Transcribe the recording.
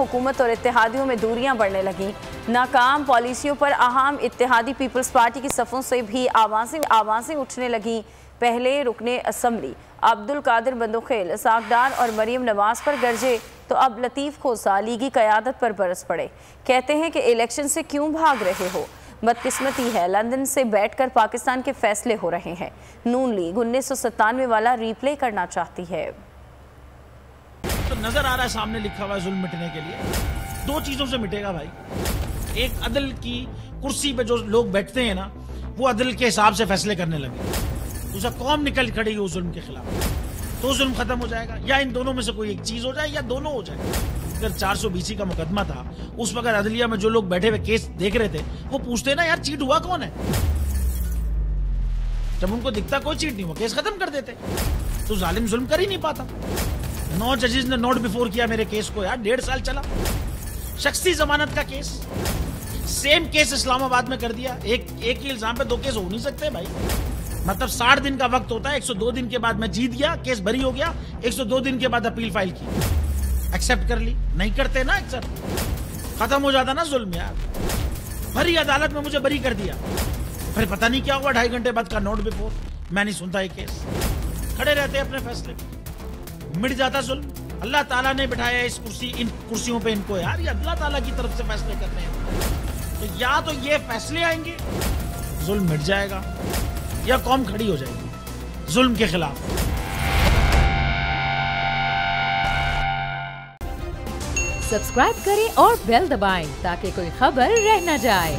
हुकूमत और इत्तेहादियों में दूरियां बढ़ने लगीं। नाकाम पॉलिसियों पर अहम इत्तेहादी पीपल्स पार्टी की सफ़ों से भी आवाज़ें उठने लगीं। पहले रुकने असम्बली अब्दुल कादिर बंदोखेल सागदार और मरीम नवाज पर गरजे तो अब लतीफ़ खोसा लीगी क़यादत पर बरस पड़े। कहते हैं कि इलेक्शन से क्यों भाग रहे हो, बदकिस्मती है, लंदन से बैठकर पाकिस्तान के फैसले हो रहे हैं। नून लीग 1997 वाला रिप्ले करना चाहती है। तो नजर आ रहा है सामने लिखा हुआ है जुल्म मिटने के लिए दो चीजों से मिटेगा भाई। एक, अदल की कुर्सी पे जो लोग बैठते हैं ना, वो अदल के हिसाब से फैसले करने लगे। दूसरा, कौम निकल खड़ी हो जुल्म के खिलाफ, तो जुल्म खत्म हो जाएगा। या इन दोनों में से कोई एक चीज हो जाए या दोनों हो जाए। अगर 420 का मुकदमा था, उस वक्त अदलिया में जो लोग बैठे हुए केस देख रहे थे, वो पूछते ना यार चीट हुआ कौन है। जब उनको दिखता कोई चीट नहीं हुआ, केस खत्म कर देते। तो जालिम जुल्म कर ही नहीं पाता। 9 जजेस ने नोट बिफोर किया मेरे केस को यार, 1.5 साल चला। शख्सी जमानत का केस, सेम केस इस्लामाबाद में कर दिया। एक ही इल्जाम पे 2 केस हो नहीं सकते भाई। मतलब 60 दिन का वक्त होता है। 102 दिन के बाद मैं जीत गया, केस बरी हो गया। 102 दिन के बाद अपील फाइल की, एक्सेप्ट कर ली। नहीं करते ना एक्सेप्ट, खत्म हो जाता ना जुल्म यार। भरी अदालत में मुझे बरी कर दिया, फिर पता नहीं क्या हुआ 2.5 घंटे बाद का नोट बिफोर। मैं नहीं सुनता ये केस, खड़े रहते अपने फैसले, मिट जाता जुल्म। अल्लाह ताला ने बिठाया इन कुर्सियों पे इनको यार, ये अल्लाह ताला की तरफ से फैसले करने हैं। तो या तो ये फैसले आएंगे, जुल्म मिट जाएगा, या कौम खड़ी हो जाएगी जुल्म के खिलाफ। सब्सक्राइब करें और बेल दबाएं ताकि कोई खबर रह न जाए।